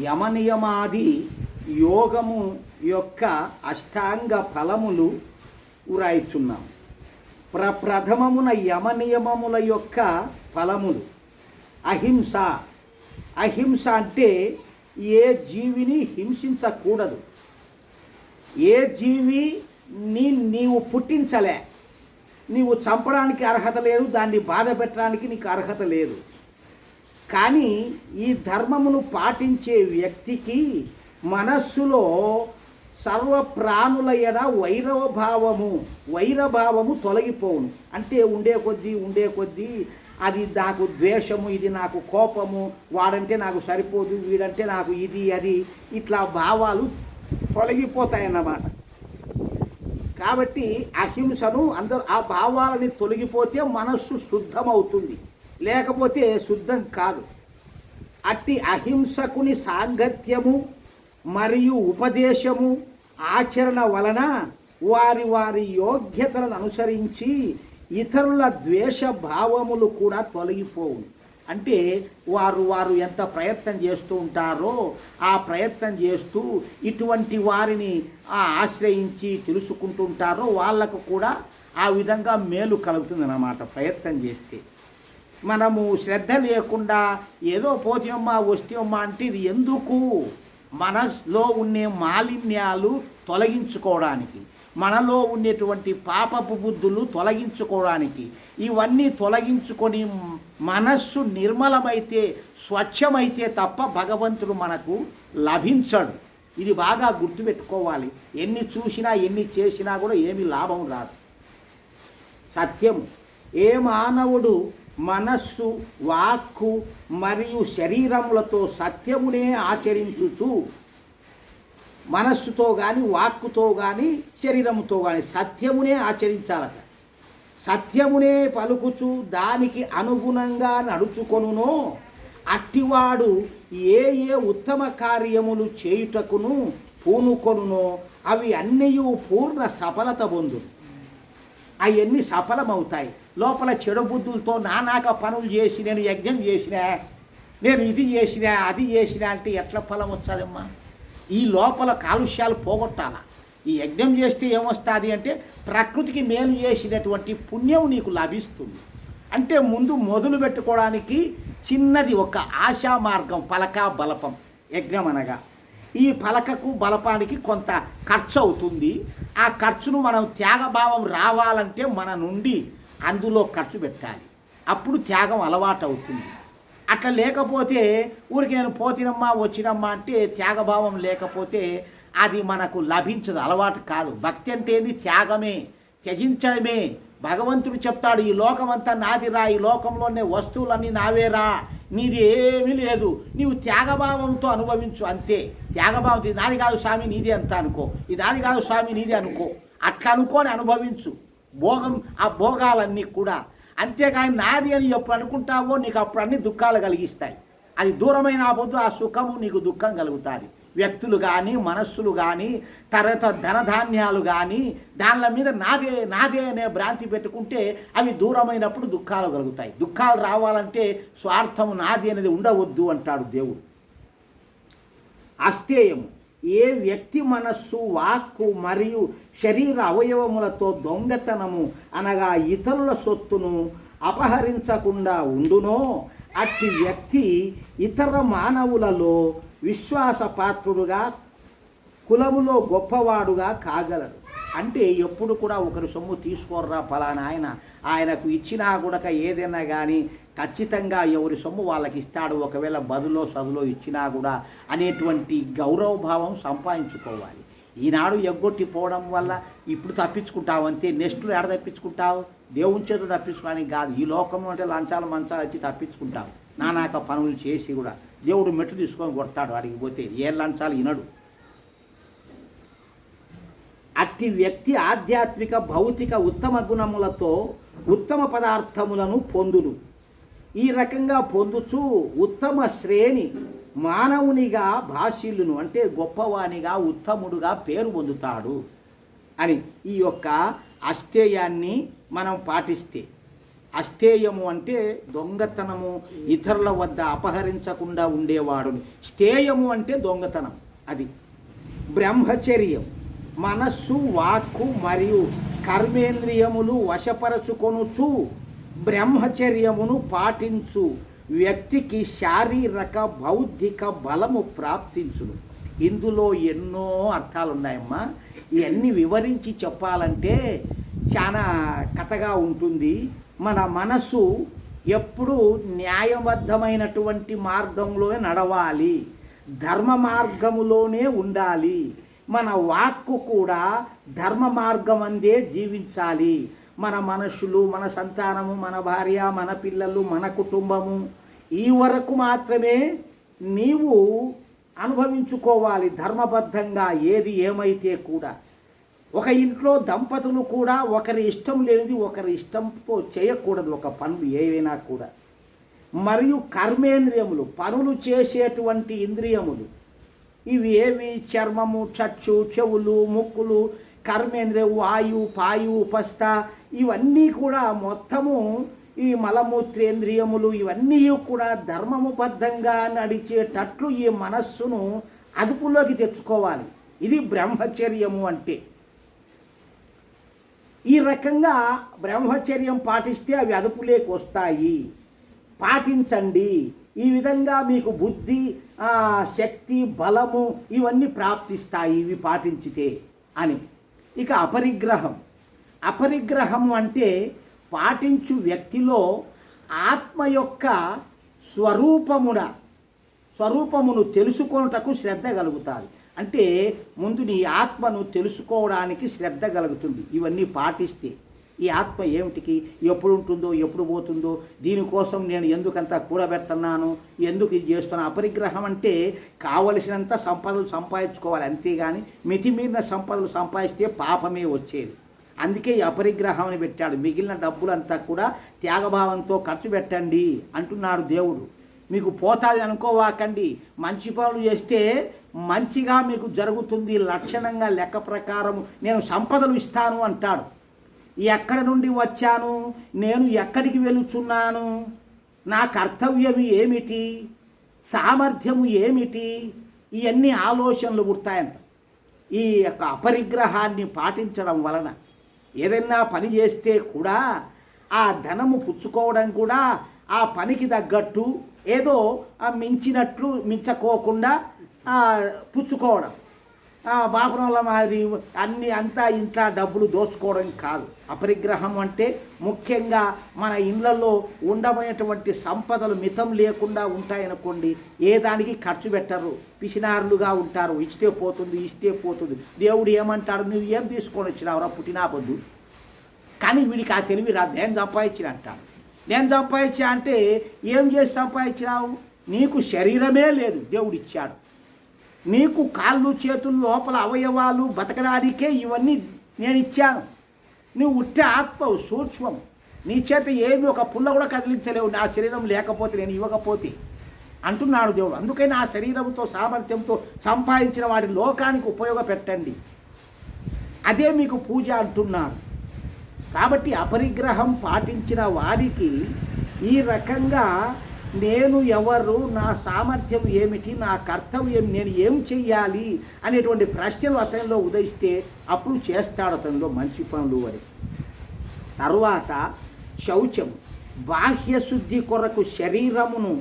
యమనియమాది యోగము యొక్క అష్టాంగ ఫలములు ఉరాయిచున్నాం. ప్రథమమున యమనియమముల యొక్క ఫలములు అహింస. అహింస అంటే ఏ జీవిని హింసించకూడదు. ఏ జీవి నీవు పుట్టించలే, నీవు చంపడానికి అర్హత లేదు, దాన్ని బాధ పెట్టడానికి నీకు అర్హత లేదు. కానీ ఈ ధర్మమును పాటించే వ్యక్తికి మనస్సులో సర్వప్రాణుల ఎడ వైరభావము తొలగిపోవును. అంటే ఉండే కొద్దీ అది నాకు ద్వేషము, ఇది నాకు కోపము, వాడంటే నాకు సరిపోదు, వీడంటే నాకు ఇది అది, ఇట్లా భావాలు తొలగిపోతాయన్నమాట. కాబట్టి అహింసను అందరూ ఆ భావాలని తొలగిపోతే మనస్సు శుద్ధమవుతుంది, లేకపోతే శుద్ధం కాదు. అట్టి అహింసకుని సాంగత్యము మరియు ఉపదేశము ఆచరణ వలన వారి యోగ్యతలను అనుసరించి ఇతరుల ద్వేష భావములు కూడా తొలగిపోవు. అంటే వారు ఎంత ప్రయత్నం చేస్తూ ఉంటారో ఆ ప్రయత్నం చేస్తూ ఇటువంటి వారిని ఆశ్రయించి తెలుసుకుంటుంటారో వాళ్ళకు కూడా ఆ విధంగా మేలు కలుగుతుందన్నమాట. ప్రయత్నం చేస్తే మనము శ్రద్ధ లేకుండా ఏదో పోతేమ్మా వస్తేమ్మా అంటే ఇది ఎందుకు? మనలో ఉండే మాలిన్యాలు తొలగించుకోవడానికి, మనలో ఉండేటువంటి పాపపు బుద్ధులు తొలగించుకోవడానికి, ఇవన్నీ తొలగించుకొని మనస్సు నిర్మలమైతే స్వచ్ఛమైతే తప్ప భగవంతుడు మనకు లభించడు. ఇది బాగా గుర్తుపెట్టుకోవాలి. ఎన్ని చూసినా ఎన్ని చేసినా కూడా ఏమీ లాభం రాదు. సత్యము. ఏ మానవుడు మనస్సు, వాక్కు మరియు శరీరములతో సత్యమునే ఆచరించుచు, మనస్సుతో కానీ వాక్కుతో కానీ శరీరముతో కానీ సత్యమునే ఆచరించాలట. సత్యమునే పలుకుచు దానికి అనుగుణంగా నడుచుకొనునో అట్టివాడు ఏ ఉత్తమ కార్యములు చేయుటకును పూనుకొనునో అవి అన్నీ పూర్ణ సఫలత పొందును. అవన్నీ సఫలమవుతాయి. లోపల చెడు బుద్ధులతో నానాక పనులు చేసి నేను యజ్ఞం చేసినా, నేను ఇది చేసినా, అది చేసినా అంటే ఎట్లా ఫలం వచ్చాదమ్మా? ఈ లోపల కాలుష్యాలు పోగొట్టాలా. ఈ యజ్ఞం చేస్తే ఏమొస్తుంది అంటే ప్రకృతికి మేలు చేసినటువంటి పుణ్యం నీకు లభిస్తుంది. అంటే ముందు మొదలు పెట్టుకోవడానికి చిన్నది ఒక ఆశా మార్గం, పలక బలపం. యజ్ఞం అనగా ఈ పలకకు బలపానికి కొంత ఖర్చు అవుతుంది. ఆ ఖర్చును మనం త్యాగభావం రావాలంటే మన నుండి అందులో ఖర్చు పెట్టాలి. అప్పుడు త్యాగం అలవాటు అవుతుంది. అట్లా లేకపోతే ఊరికి నేను పోతినమ్మా వచ్చినమ్మా అంటే త్యాగభావం లేకపోతే అది మనకు లభించదు, అలవాటు కాదు. భక్తి అంటే త్యాగమే, త్యజించడమే. భగవంతుడు చెప్తాడు, ఈ లోకమంతా నాదిరా, ఈ లోకంలోనే వస్తువులన్నీ నావేరా, నీది ఏమీ లేదు, నీవు త్యాగభావంతో అనుభవించు అంతే. త్యాగభావం ఇది నాది కాదు స్వామి నీదే అంత అనుకో, ఇది నాది కాదు స్వామి నీదే అనుకో, అట్లా అనుకోని అనుభవించు భోగం, ఆ భోగాలన్నీ కూడా. అంతేకాని నాది అని ఎప్పుడు అనుకుంటావో నీకు అప్పుడు అన్ని దుఃఖాలు కలిగిస్తాయి. అది దూరమైన పొద్దు ఆ సుఖము నీకు దుఃఖం కలుగుతుంది. వ్యక్తులు కానీ మనస్సులు కానీ తర్వాత ధనధాన్యాలు కానీ దానిల మీద నాదే అనే భ్రాంతి పెట్టుకుంటే అవి దూరమైనప్పుడు దుఃఖాలు కలుగుతాయి. దుఃఖాలు రావాలంటే స్వార్థము నాది అనేది ఉండవద్దు అంటాడు దేవుడు. అస్థేయము. ఏ వ్యక్తి మనస్సు, వాక్కు మరియు శరీర అవయవములతో దొంగతనము అనగా ఇతరుల సొత్తును అపహరించకుండా ఉండునో అట్టి వ్యక్తి ఇతర మానవులలో విశ్వాసపాత్రుడుగా, కులములో గొప్పవాడుగా కాగలడు. అంటే ఎప్పుడు కూడా ఒకరి సొమ్ము తీసుకోర్రా ఫలానా ఆయనకు ఇచ్చినా కూడా ఏదైనా కానీ ఖచ్చితంగా ఎవరి సొమ్ము వాళ్ళకి ఇస్తాడు, ఒకవేళ బదులో సదులో ఇచ్చినా కూడా అనేటువంటి గౌరవభావం సంపాదించుకోవాలి. ఈనాడు ఎగ్గొట్టిపోవడం వల్ల ఇప్పుడు తప్పించుకుంటావు అంతే, నెక్స్ట్ ఎడ తప్పించుకుంటావు? దేవుని చేత తప్పించుకోవడానికి కాదు. ఈ లోకంలో అంటే లంచాలు మంచాలు వచ్చి తప్పించుకుంటావు. నానాక పనులు చేసి కూడా దేవుడు మెట్టు తీసుకొని కొడతాడు అడిగి పోతే, ఏ లంచాలు వినడు. అట్టి వ్యక్తి ఆధ్యాత్మిక భౌతిక ఉత్తమ గుణములతో ఉత్తమ పదార్థములను పొందును. ఈ రకంగా పొందుచు ఉత్తమ శ్రేణి మానవునిగా భాషిల్లును, అంటే గొప్పవానిగా ఉత్తముడుగా పేరు పొందుతాడు అని ఈ యొక్క అస్థేయాన్ని మనం పాటిస్తే. అస్థేయము అంటే దొంగతనము, ఇతరుల వద్ద అపహరించకుండా ఉండేవాడు. స్థేయము అంటే దొంగతనం. అది బ్రహ్మచర్యం మనస్సు, వాక్కు మరియు కర్మేంద్రియములు వశపరచుకొనుచు బ్రహ్మచర్యమును పాటించు వ్యక్తికి శారీరక బౌద్ధిక బలము ప్రాప్తించును. ఇందులో ఎన్నో అర్థాలు ఉన్నాయమ్మా. ఇవన్నీ వివరించి చెప్పాలంటే చాలా కథగా ఉంటుంది. మన మనసు ఎప్పుడూ న్యాయబద్ధమైనటువంటి మార్గంలోనే నడవాలి, ధర్మ మార్గములోనే ఉండాలి. మన వాక్కు కూడా ధర్మ మార్గం అందే జీవించాలి. మన మనుషులు, మన సంతానము, మన భార్య, మన పిల్లలు, మన కుటుంబము ఈ వరకు మాత్రమే నీవు అనుభవించుకోవాలి ధర్మబద్ధంగా. ఏది ఏమైతే కూడా ఒక ఇంట్లో దంపతులు కూడా ఒకరి ఇష్టం లేనిది ఒకరి ఇష్టంతో చేయకూడదు ఒక పనులు ఏవైనా కూడా. మరియు కర్మేంద్రియములు పనులు చేసేటువంటి ఇంద్రియములు ఇవి ఏవి? చర్మము, చక్షు, చెవులు, ముక్కులు, కర్మేంద్రియ, వాయు, పాయు, ఉపస్థ ఇవన్నీ కూడా మొత్తము ఈ మలమూత్రేంద్రియములు ఇవన్నీ కూడా ధర్మముబద్ధంగా నడిచేటట్లు ఈ మనస్సును అదుపులోకి తెచ్చుకోవాలి. ఇది బ్రహ్మచర్యము అంటే. ఈ రకంగా బ్రహ్మచర్యం పాటిస్తే అవి అదుపులోకి వస్తాయి. పాటించండి. ఈ విధంగా మీకు బుద్ధి, శక్తి, బలము ఇవన్నీ ప్రాప్తిస్తాయి ఇవి పాటించితే అని. ఇక అపరిగ్రహం అంటే పాటించు వ్యక్తిలో ఆత్మ యొక్క స్వరూపమును తెలుసుకొనుటకు శ్రద్ధ కలుగుతాది. అంటే ముందు నీ ఆత్మను తెలుసుకోవడానికి శ్రద్ధ కలుగుతుంది ఇవన్నీ పాటిస్తే. ఈ ఆత్మ ఏమిటికి, ఎప్పుడు ఉంటుందో, ఎప్పుడు పోతుందో, దీనికోసం నేను ఎందుకంత కూడబెడుతున్నాను, ఎందుకు ఇది చేస్తున్నాను. అపరిగ్రహం అంటే కావలసినంత సంపదలు సంపాదించుకోవాలి, అంతేగాని మితిమీరిన సంపదలు సంపాదిస్తే పాపమే వచ్చేది. అందుకే ఈ అపరిగ్రహం అని పెట్టాడు. మిగిలిన డబ్బులంతా కూడా త్యాగభావంతో ఖర్చు పెట్టండి అంటున్నాడు దేవుడు. మీకు పోతాది అనుకోవాకండి. మంచి పనులు చేస్తే మంచిగా మీకు జరుగుతుంది. లక్షణంగా లెక్క ప్రకారం నేను సంపదలు ఇస్తాను అంటాడు. ఎక్కడి నుండి వచ్చాను, నేను ఎక్కడికి వెళుచున్నాను, నా కర్తవ్యం ఏమిటి, సామర్థ్యము ఏమిటి, ఇవన్నీ ఆలోచనలు పుడతాయంట. ఈ యొక్క అపరిగ్రహాన్ని పాటించడం వలన ఏదైనా పని చేస్తే కూడా ఆ ధనము పుచ్చుకోవడం కూడా ఆ పనికి తగ్గట్టు ఏదో మించినట్లు మించకోకుండా పుచ్చుకోవడం, బాపురంల మాదిరి అంతా ఇంత డబ్బులు దోచుకోవడం కాదు. అపరిగ్రహం అంటే ముఖ్యంగా మన ఇళ్లలో ఉండమైనటువంటి సంపదలు మితం లేకుండా ఉంటాయనుకోండి, ఏ దానికి ఖర్చు పెట్టరు, పిసినారులుగా ఉంటారు. ఇస్తే పోతుంది. దేవుడు ఏమంటాడు, నువ్వు ఏం తీసుకొని వచ్చినావురా పుట్టినా పొద్దు, కానీ వీడికి ఆ తెలివి రాదు. నేను సంపాదించిన అంటాను. నేను సంపాదించా అంటే ఏం చేసి సంపాదించినావు? నీకు శరీరమే లేదు, దేవుడు ఇచ్చాడు. నీకు కాళ్ళు, చేతులు, లోపల అవయవాలు బతకడానికే ఇవన్నీ నేను ఇచ్చాను. నువ్వు ఉట్టే ఆత్మవు, సూక్ష్మం. నీ చేత ఏమి ఒక పుల్ల కూడా కదిలించలేవు నా శరీరం లేకపోతే, నేను ఇవ్వకపోతే అంటున్నాడు దేవుడు. అందుకని ఆ శరీరంతో సామర్థ్యంతో సంపాదించిన వాడి లోకానికి ఉపయోగపెట్టండి, అదే మీకు పూజ అంటున్నాడు. కాబట్టి అపరిగ్రహం పాటించిన వారికి ఈ రకంగా నేను ఎవరు, నా సామర్థ్యం ఏమిటి, నా కర్తవ్యం, నేను ఏం చెయ్యాలి అనేటువంటి ప్రశ్నలు అతనిలో ఉదయిస్తే అప్పుడు చేస్తాడు అతనిలో మంచి పనులు అని. తరువాత శౌచం, బాహ్య శుద్ధి కొరకు శరీరమును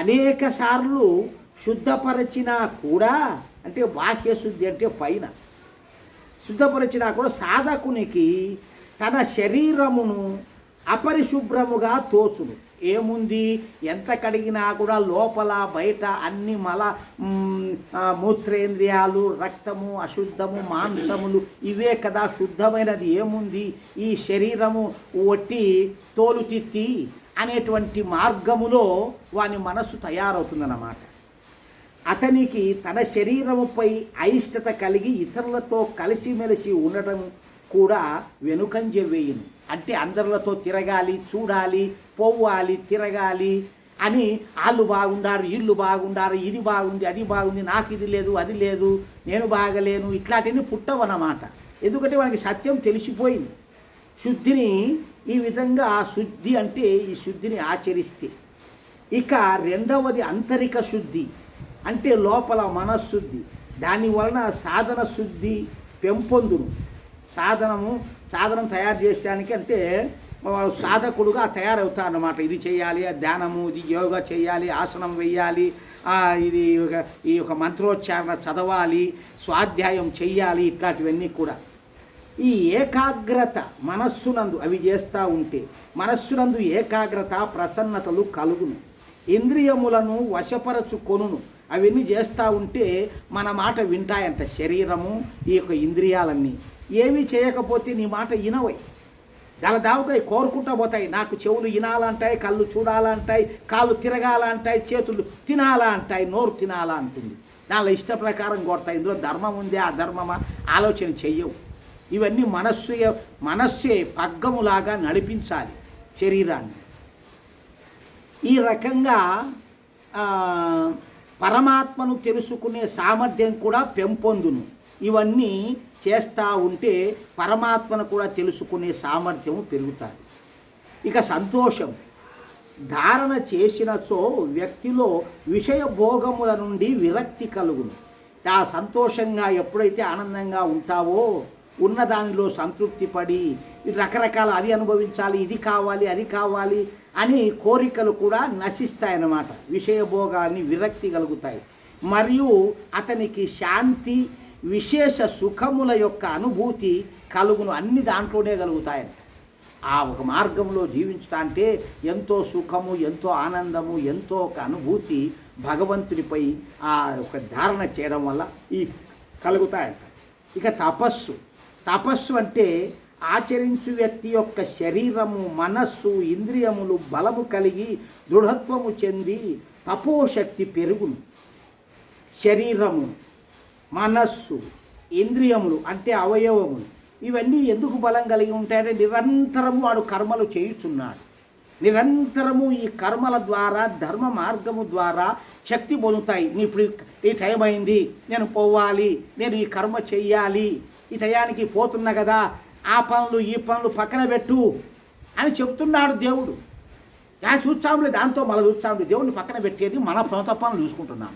అనేక సార్లు శుద్ధపరచినా కూడా, అంటే బాహ్య శుద్ధి అంటే పైన శుద్ధపరిచినా కూడా సాధకునికి తన శరీరమును అపరిశుభ్రముగా తోచును. ఏముంది, ఎంత కడిగినా కూడా లోపల బయట అన్ని మూత్రేంద్రియాలు, రక్తము, అశుద్ధము, మాంసములు ఇవే కదా శుద్ధమైనది. ఏముంది, ఈ శరీరము ఒట్టి తోలుతిత్తి అనేటువంటి మార్గములో వాని మనస్సు తయారవుతుందన్నమాట. అతనికి తన శరీరముపై అయిష్టత కలిగి ఇతరులతో కలిసిమెలిసి ఉండటం కూడా వెనుకంజ వేయును. అంటే అందరితో తిరగాలి, చూడాలి, పోవాలి, తిరగాలి అని వాళ్ళు బాగుండారు, వీళ్ళు బాగుండారు, ఇది బాగుంది, అది బాగుంది, నాకు ఇది లేదు, అది లేదు, నేను బాగలేను, ఇట్లాంటివన్నీ పుట్టవన్నమాట. ఎందుకంటే వాళ్ళకి సత్యం తెలిసిపోయింది. శుద్ధిని ఈ విధంగా శుద్ధి అంటే ఈ శుద్ధిని ఆచరిస్తే. ఇక రెండవది అంతరిక శుద్ధి అంటే లోపల మనశ్శుద్ధి. దానివలన సాధన శుద్ధి పెంపొందును. సాధనం తయారు చేయడానికి అంటే సాధకుడుగా తయారవుతారన్నమాట. ఇది చేయాలి, ధ్యానము, ఇది యోగా చేయాలి, ఆసనం వేయాలి, ఈ యొక్క మంత్రోచ్చారణ చదవాలి, స్వాధ్యాయం చెయ్యాలి, ఇట్లాంటివన్నీ కూడా. ఈ ఏకాగ్రత మనస్సునందు అవి చేస్తూ ఉంటే మనస్సునందు ఏకాగ్రత ప్రసన్నతలు కలుగును. ఇంద్రియములను వశపరచుకొనును. అవన్నీ చేస్తూ ఉంటే మన మాట వింటాయంట శరీరము, ఈ యొక్క ఇంద్రియాలన్నీ. ఏమీ చేయకపోతే నీ మాట వినవై, దళదావుతాయి, కోరుకుంటూ పోతాయి. నాకు చెవులు వినాలంటాయి, కళ్ళు చూడాలంటాయి, కాళ్ళు తిరగాలంటాయి, చేతులు తినాలా అంటాయి, నోరు తినాలా అంటుంది. దానిలో ఇష్ట ప్రకారం కొడతాయి. ఇందులో ధర్మం ఉందే అధర్మమా ఆలోచన చెయ్యవు. ఇవన్నీ మనస్సే పగ్గములాగా నడిపించాలి శరీరాన్ని. ఈ రకంగా పరమాత్మను తెలుసుకునే సామర్థ్యం కూడా పెంపొందును. ఇవన్నీ చేస్తూ ఉంటే పరమాత్మను కూడా తెలుసుకునే సామర్థ్యము పెరుగుతుంది. ఇక సంతోషం ధారణ చేసినచో వ్యక్తిలో విషయ భోగముల నుండి విరక్తి కలుగును. ఆ సంతోషంగా ఎప్పుడైతే ఆనందంగా ఉంటావో, ఉన్న దానిలో సంతృప్తి పడి రకరకాల అది అనుభవించాలి, ఇది కావాలి, అది కావాలి అని కోరికలు కూడా నశిస్తాయన్నమాట. విషయభోగాన్ని విరక్తి కలుగుతాయి. మరియు అతనికి శాంతి, విశేష సుఖముల యొక్క అనుభూతి కలుగును. అన్ని దాంట్లోనే కలుగుతాయని. ఆ ఒక మార్గంలో జీవించుతా అంటే ఎంతో సుఖము, ఎంతో ఆనందము, ఎంతో ఒక అనుభూతి భగవంతుడిపై ఆ ఒక ధారణ చేయడం వల్ల ఈ కలుగుతాయంట. ఇక తపస్సు అంటే ఆచరించు వ్యక్తి యొక్క శరీరము, మనస్సు, ఇంద్రియములు బలము కలిగి దృఢత్వము చెంది తపోశక్తి పెరుగును. శరీరము, మనస్సు, ఇంద్రియములు అంటే అవయవములు ఇవన్నీ ఎందుకు బలం కలిగి ఉంటాయంటే నిరంతరము వాడు కర్మలు చేయుచున్నాడు. నిరంతరము ఈ కర్మల ద్వారా, ధర్మ మార్గము ద్వారా శక్తి పొందుతాయి. ఇప్పుడు ఈ టైం అయింది, నేను పోవాలి, నేను ఈ కర్మ చెయ్యాలి, ఈ టయానికి పోతున్నా కదా, ఆ పనులు ఈ పనులు పక్కన పెట్టు అని చెప్తున్నాడు దేవుడు. చూచాములే, దాంతో మన చూచాములే, దేవుడిని పక్కన పెట్టేది మన సొంత పనులు చూసుకుంటున్నాం.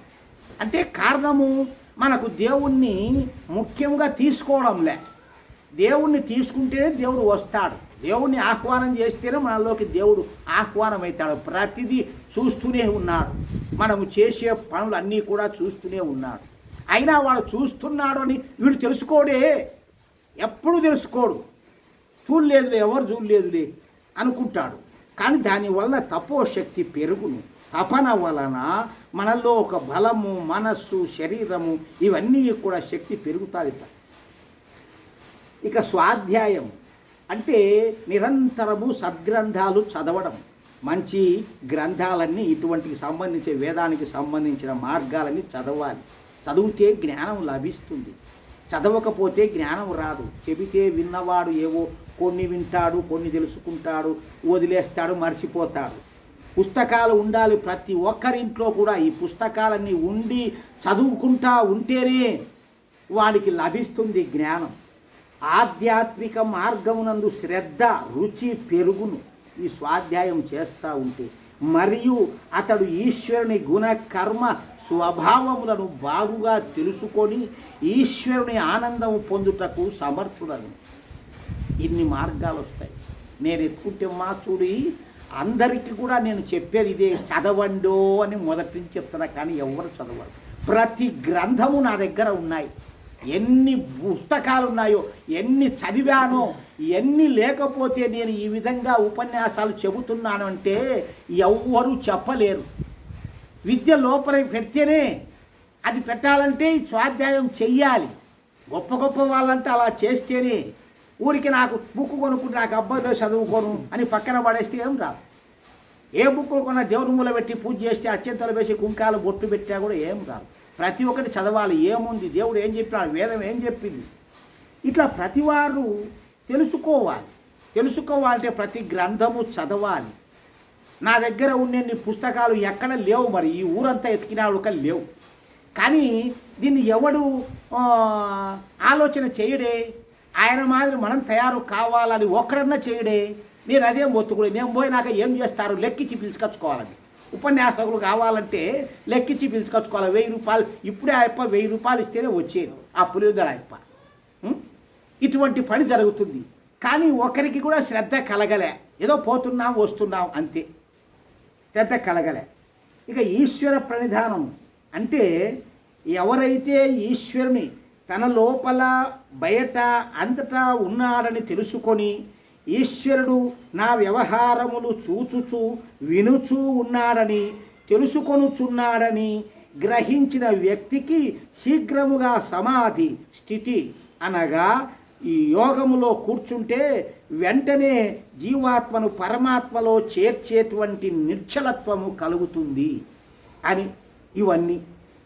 అంటే కారణము మనకు దేవుణ్ణి ముఖ్యంగా తీసుకోవడంలే. దేవుణ్ణి తీసుకుంటేనే దేవుడు వస్తాడు. దేవుణ్ణి ఆహ్వానం చేస్తేనే మనలోకి దేవుడు ఆహ్వానం అవుతాడు. ప్రతిదీ చూస్తూనే ఉన్నాడు. మనము చేసే పనులన్నీ కూడా చూస్తూనే ఉన్నాడు. అయినా వాడు చూస్తున్నాడు అని వీడు తెలుసుకోడే, ఎప్పుడు తెలుసుకోడు. చూడలేదులే, ఎవరు చూడలేదులే అనుకుంటాడు. కానీ దానివల్ల తపోశక్తి పెరుగును. తపన వలన మనలో ఒక బలము, మనస్సు, శరీరము ఇవన్నీ కూడా శక్తి పెరుగుతాయి. ఇక స్వాధ్యాయం అంటే నిరంతరము సద్గ్రంథాలు చదవడం. మంచి గ్రంథాలన్నీ ఇటువంటికి సంబంధించి వేదానికి సంబంధించిన మార్గాలన్నీ చదవాలి. చదివితే జ్ఞానం లభిస్తుంది. చదవకపోతే జ్ఞానం రాదు. చెబితే విన్నవాడు ఏవో కొన్ని వింటాడు, కొన్ని తెలుసుకుంటాడు, వదిలేస్తాడు, మర్చిపోతాడు. పుస్తకాలు ఉండాలి ప్రతి ఒక్కరింట్లో కూడా. ఈ పుస్తకాలన్నీ ఉండి చదువుకుంటా ఉంటేనే వాడికి లభిస్తుంది జ్ఞానం. ఆధ్యాత్మిక మార్గమునందు శ్రద్ధ, రుచి పెరుగును ఈ స్వాధ్యాయం చేస్తూ ఉంటే. మరియు అతడు ఈశ్వరుని గుణ, కర్మ, స్వభావములను బాగుగా తెలుసుకొని ఈశ్వరుని ఆనందం పొందుటకు సమర్థుడను. ఇన్ని మార్గాలు వస్తాయి. నేను ఎత్తుకుంటే మా చూడి అందరికీ కూడా నేను చెప్పేది ఇదే, చదవండో అని మొదటి నుంచి చెప్తున్నా. కానీ ఎవరు చదవరు. ప్రతి గ్రంథము నా దగ్గర ఉన్నాయి. ఎన్ని పుస్తకాలు ఉన్నాయో, ఎన్ని చదివానో, ఎన్ని లేకపోతే నేను ఈ విధంగా ఉపన్యాసాలు చెబుతున్నాను అంటే ఎవ్వరూ చెప్పలేరు. విద్య లోపల పెడితేనే, అది పెట్టాలంటే ఈ స్వాధ్యాయం చెయ్యాలి. గొప్ప గొప్ప వాళ్ళంటే అలా చేస్తేనే. ఊరికి నాకు బుక్ కొనుక్కుంటే నాకు అబ్బాయిలో చదువుకోను అని పక్కన పడేస్తే ఏం రాదు. ఏ బుక్కులు కొన్నా దేవుని మూల పెట్టి పూజ చేస్తే, అత్యంతలు వేసి కుంకాలు బొట్టు పెట్టా కూడా ఏం రాదు. ప్రతి ఒక్కటి చదవాలి. ఏముంది, దేవుడు ఏం చెప్పినాడు, వేదం ఏం చెప్పింది, ఇట్లా ప్రతివారు తెలుసుకోవాలి. తెలుసుకోవాలంటే ప్రతి గ్రంథము చదవాలి. నా దగ్గర ఉన్నన్ని పుస్తకాలు ఎక్కడ లేవు. మరి ఈ ఊరంతా ఎతికినాడు లేవు. కానీ దీన్ని ఎవడు ఆలోచన చేయడే. ఆయన మాదిరి మనం తయారు కావాలని ఒక్కడన్నా చేయడే. నేను అదే మొత్తుకుడే, నేను పోయినాక ఏం చేస్తారు, లెక్కించి పిలుచుకొచ్చుకోవాలని. ఉపన్యాసకులు కావాలంటే లెక్కించి పిలుచుకొచ్చుకోవాలి. 1000 రూపాయలు ఇప్పుడే ఆయప్ప 1000 రూపాయలు ఇస్తేనే వచ్చేది ఆ పులిదల ఆయప్ప. ఇటువంటి పని జరుగుతుంది. కానీ ఒకరికి కూడా శ్రద్ధ కలగలే, ఏదో పోతున్నాం వస్తున్నాం అంతే, శ్రద్ధ కలగలే. ఇక ఈశ్వర ప్రణిధానం అంటే ఎవరైతే ఈశ్వరుని తన లోపల బయట అంతటా ఉన్నాడని తెలుసుకొని ఈశ్వరుడు నా వ్యవహారములు చూచుచూ వినుచూ ఉన్నాడని తెలుసుకొనుచున్నాడని గ్రహించిన వ్యక్తికి శీఘ్రముగా సమాధి స్థితి అనగా ఈ యోగములో కూర్చుంటే వెంటనే జీవాత్మను పరమాత్మలో చేర్చేటువంటి నిశ్చలత్వము కలుగుతుంది అని.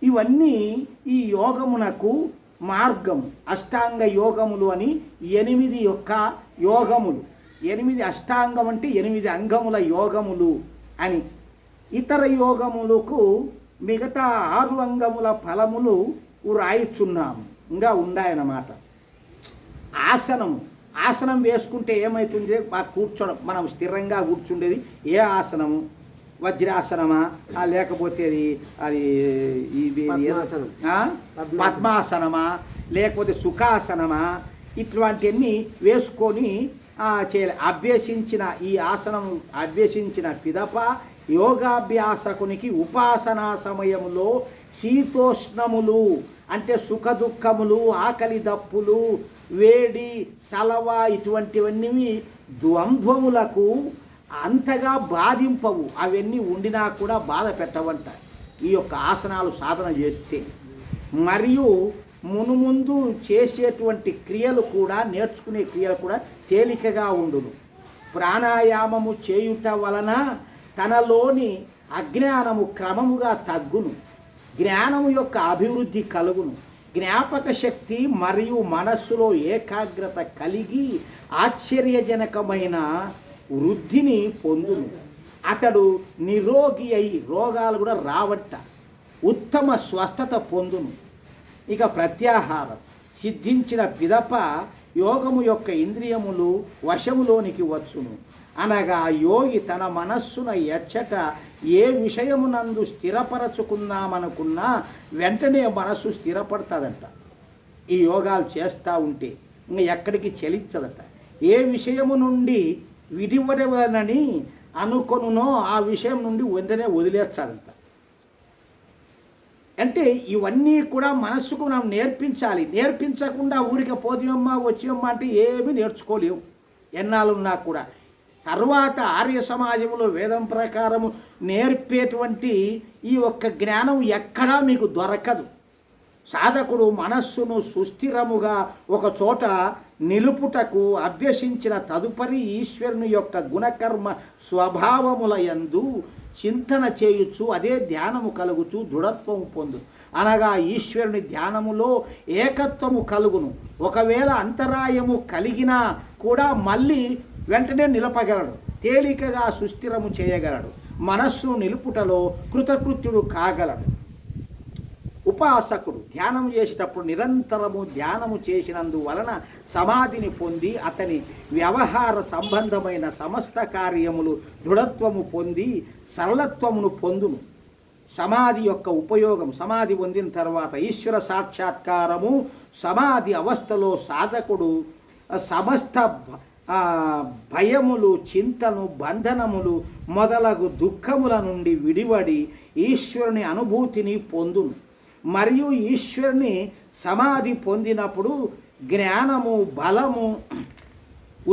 ఇవన్నీ ఈ యోగమునకు మార్గం. అష్టాంగ యోగములు అని 8 యొక్క యోగములు. 8 అష్టాంగం అంటే 8 అంగముల యోగములు అని. ఇతర యోగములకు మిగతా 6 అంగముల ఫలములు రాయిచున్నాము, ఇంకా ఉన్నాయన్నమాట. ఆసనం వేసుకుంటే ఏమవుతుంది, కూర్చోడం, మనం స్థిరంగా కూర్చుండేది ఏ ఆసనము, వజ్రాసనమా లేకపోతే అది పద్మాసనమా లేకపోతే సుఖాసనమా, ఇటువంటివన్నీ వేసుకొని చేయాలి. ఈ ఆసనం అభ్యసించిన పిదప యోగాభ్యాసకునికి ఉపాసనా సమయంలో శీతోష్ణములు అంటే సుఖ దుఃఖములు, ఆకలి దప్పులు, వేడి చలవ ఇటువంటివన్నీ ద్వంద్వములకు అంతగా బాధింపవు. అవన్నీ ఉండినా కూడా బాధ పెట్టవంట ఈ యొక్క ఆసనాలు సాధన చేస్తే. మరియు మునుముందు చేసేటువంటి క్రియలు కూడా, నేర్చుకునే క్రియలు కూడా తేలికగా ఉండును. ప్రాణాయామము చేయుట వలన తనలోని అజ్ఞానము క్రమముగా తగ్గును, జ్ఞానము యొక్క అభివృద్ధి కలుగును, జ్ఞాపక శక్తి మరియు మనస్సులో ఏకాగ్రత కలిగి ఆశ్చర్యజనకమైన వృద్ధిని పొందును. అతడు నిరోగి అయి రోగాలు కూడా రావట్ట, ఉత్తమ స్వస్థత పొందును. ఇక ప్రత్యాహారం సిద్ధించిన పిదప యోగము యొక్క ఇంద్రియములు వశములోనికి వచ్చును. అనగా యోగి తన మనస్సున ఎచ్చట ఏ విషయమునందు స్థిరపరచుకున్నామనుకున్నా వెంటనే మనస్సు స్థిరపడుతుందంట. ఈ యోగాలు చేస్తూ ఉంటే ఇంకా ఎక్కడికి చలించదట. ఏ విషయము నుండి విడివడవనని అనుకొనునో ఆ విషయం నుండి వెంటనే వదిలేస్తాడంట. అంటే ఇవన్నీ కూడా మనస్సుకు మనం నేర్పించాలి. నేర్పించకుండా ఊరికే పోతియమ్మ వచ్చియమ్మ అంటే ఏమీ నేర్చుకోలేవు ఎన్నాళ్ళున్నా కూడా. తర్వాత ఆర్య సమాజంలో వేదం ప్రకారము నేర్పేటువంటి ఈ ఒక్క జ్ఞానం ఎక్కడా మీకు దొరకదు. సాధకుడు మనస్సును సుస్థిరముగా ఒక చోట నిలుపుటకు అభ్యసించిన తదుపరి ఈశ్వరుని యొక్క గుణకర్మ స్వభావముల యందు చింతన చేయొచ్చు, అదే ధ్యానము కలుగుచు దృఢత్వము పొందు. అనగా ఈశ్వరుని ధ్యానములో ఏకత్వము కలుగును. ఒకవేళ అంతరాయము కలిగినా కూడా మళ్ళీ వెంటనే నిలపగలడు, తేలికగా సుస్థిరము చేయగలడు, మనస్సును నిలుపుటలో కృతకృత్యుడు కాగలడు. ఉపాసకుడు ధ్యానం చేసేటప్పుడు నిరంతరము ధ్యానము చేసినందువలన సమాధిని పొంది అతని వ్యవహార సంబంధమైన సమస్త కార్యములు దృఢత్వము పొంది సరళత్వమును పొందును. సమాధి యొక్క ఉపయోగం, సమాధి పొందిన తర్వాత ఈశ్వర సాక్షాత్కారము. సమాధి అవస్థలో సాధకుడు సమస్త భయములు, చింతను, బంధనములు మొదలగు దుఃఖముల నుండి విడివడి ఈశ్వరుని అనుభూతిని పొందును. మరియు ఈశ్వరుని సమాధి పొందినప్పుడు జ్ఞానము, బలము,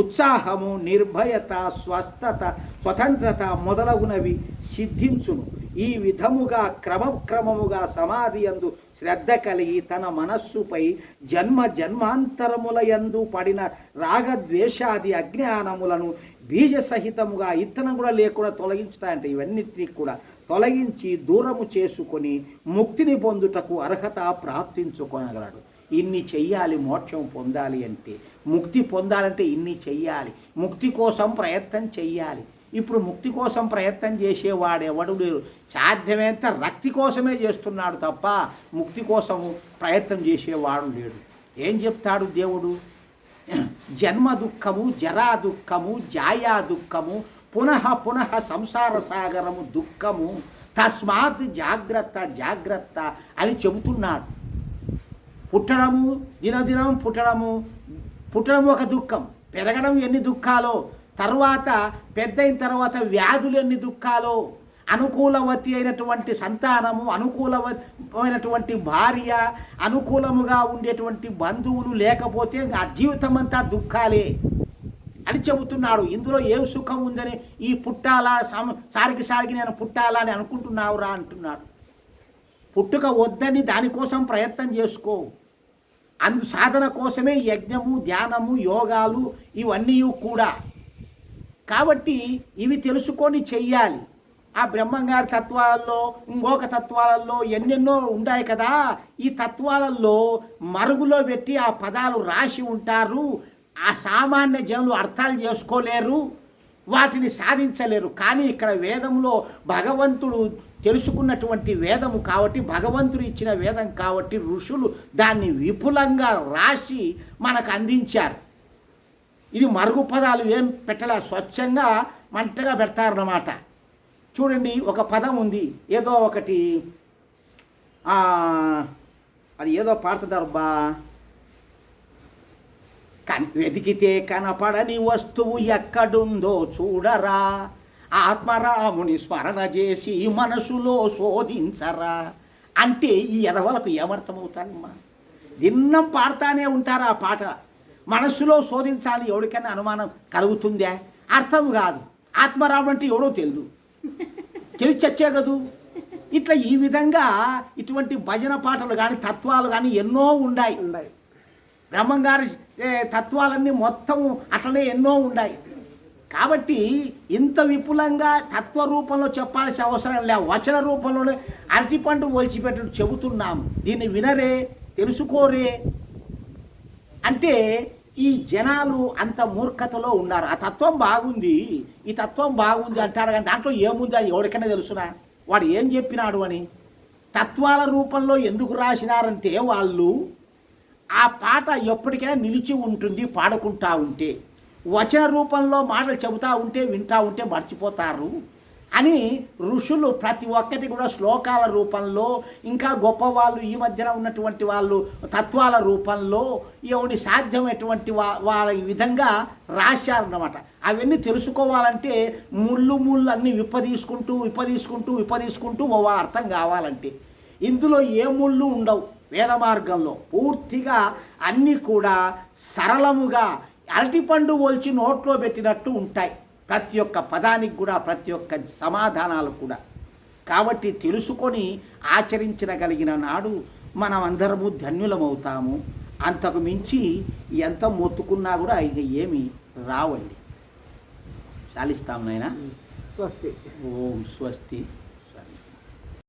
ఉత్సాహము, నిర్భయత, స్వస్థత, స్వతంత్రత మొదలగునవి సిద్ధించును. ఈ విధముగా క్రమక్రమముగా సమాధి యందు శ్రద్ధ కలిగి తన మనస్సుపై జన్మాంతరముల యందు పడిన రాగద్వేషాది అజ్ఞానములను బీజసహితముగా ఇత్తనం కూడా లేకుండా తొలగించుతాయంటే ఇవన్నిటినీ కూడా తొలగించి దూరము చేసుకొని ముక్తిని పొందుటకు అర్హత ప్రాప్తించుకొనగలడు. ఇన్ని చెయ్యాలి మోక్షం పొందాలి అంటే, ముక్తి పొందాలంటే ఇన్ని చెయ్యాలి. ముక్తి కోసం ప్రయత్నం చెయ్యాలి. ఇప్పుడు ముక్తి కోసం ప్రయత్నం చేసేవాడు ఎవడు లేరు. సాధ్యమేంత రక్తి కోసమే చేస్తున్నాడు తప్ప ముక్తి కోసం ప్రయత్నం చేసేవాడు లేడు. ఏం చెప్తాడు దేవుడు? జన్మ దుఃఖము, జరా దుఃఖము, జాయా దుఃఖము, పునః పునః సంసార సాగరము దుఃఖము, తస్మాత్ జాగ్రత్త జాగ్రత్త అని చెబుతున్నాడు. పుట్టడము, దినదినం పుట్టడం ఒక దుఃఖం, పెరగడం ఎన్ని దుఃఖాలో, తర్వాత పెద్దయిన తర్వాత వ్యాధులు ఎన్ని దుఃఖాలో, అనుకూలవతి అయినటువంటి సంతానము, అనుకూలమైనటువంటి భార్య, అనుకూలముగా ఉండేటువంటి బంధువులు లేకపోతే ఆ జీవితం అంతా దుఃఖాలే అని చెబుతున్నాడు. ఇందులో ఏం సుఖం ఉందని ఈ పుట్టాలా సారికి నేను పుట్టాలా అని అనుకుంటున్నావురా అంటున్నాడు. పుట్టుక వద్దని దానికోసం ప్రయత్నం చేసుకో. సాధన కోసమే యజ్ఞము, ధ్యానము, యోగాలు ఇవన్నీ కూడా. కాబట్టి ఇవి తెలుసుకొని చెయ్యాలి. ఆ బ్రహ్మంగారి తత్వాలలో, ఇంకొక తత్వాలలో ఎన్నెన్నో ఉన్నాయి కదా. ఈ తత్వాలలో మరుగులో పెట్టి ఆ పదాలు రాసి ఉంటారు. ఆ సామాన్య జనులు అర్థాలు చేసుకోలేరు, వాటిని సాధించలేరు. కానీ ఇక్కడ వేదంలో భగవంతుడు తెలుసుకున్నటువంటి వేదము కాబట్టి, భగవంతుడు ఇచ్చిన వేదం కాబట్టి ఋషులు దాన్ని విపులంగా రాసి మనకు అందించారు. ఇది మరుగు పదాలు ఏం పెట్టలే, స్వచ్ఛంగా మంటగా పెడతారన్నమాట. చూడండి, ఒక పదం ఉంది, ఏదో ఒకటి అది ఏదో పాడుతుంటారు బా, వెతికితే కనపడని వస్తువు ఎక్కడుందో చూడరా, ఆత్మరాముని స్మరణ చేసి మనసులో శోధించరా అంటే ఈ ఎదవలకు ఏమర్థమవుతానమ్మా? దిన్నం పాడుతానే ఉంటారు ఆ పాట. మనస్సులో శోధించాలి, ఎవరికైనా అనుమానం కలుగుతుందా? అర్థం కాదు. ఆత్మరాముడు అంటే ఎవడో తెలియదు, చచ్చే కదూ. ఇట్లా ఈ విధంగా ఇటువంటి భజన పాటలు కానీ తత్వాలు కానీ ఎన్నో ఉన్నాయి. బ్రహ్మంగారి తత్వాలన్నీ మొత్తము అట్లనే ఎన్నో ఉన్నాయి. కాబట్టి ఇంత విపులంగా తత్వ రూపంలో చెప్పాల్సిన అవసరం లేదు, వచన రూపంలోనే అరటిపండు ఒలిచిపెట్టడం చెబుతున్నాం. దీన్ని వినరే, తెలుసుకోరే అంటే ఈ జనాలు అంత మూర్ఖతలో ఉన్నారు. ఆ తత్వం బాగుంది, ఈ తత్వం బాగుంది అంటారు, కానీ దాంట్లో ఏముంది అని ఎవరికైనా తెలుసునా? వాడు ఏం చెప్పినాడు అని. తత్వాల రూపంలో ఎందుకు రాసినారంటే వాళ్ళు ఆ పాట ఎప్పటికైనా నిలిచి ఉంటుంది పాడుకుంటా ఉంటే. వచన రూపంలో మాటలు చెబుతూ ఉంటే వింటూ ఉంటే మర్చిపోతారు అని ఋషులు ప్రతి ఒక్కటి కూడా శ్లోకాల రూపంలో, ఇంకా గొప్పవాళ్ళు ఈ మధ్యన ఉన్నటువంటి వాళ్ళు తత్వాల రూపంలో ఎవరి సాధ్యమైనటువంటి వాళ్ళ విధంగా రాశారన్నమాట. అవన్నీ తెలుసుకోవాలంటే ముళ్ళు అన్నీ విప్పదీసుకుంటూ అర్థం కావాలంటే ఇందులో ఏ ముళ్ళు ఉండవు. వేద మార్గంలో పూర్తిగా అన్నీ కూడా సరళముగా అరటిపండు ఒలిచి నోట్లో పెట్టినట్టు ఉంటాయి. ప్రతి ఒక్క పదానికి కూడా, ప్రతి ఒక్క సమాధానాలు కూడా. కాబట్టి తెలుసుకొని ఆచరించగలిగిన నాడు మనం అందరము ధన్యులమవుతాము. అంతకు మించి ఎంత మొత్తుకున్నా కూడా ఇక ఏమి రావండి. చాలిస్తాం నాయనా. స్వస్తి. ఓం స్వస్తి.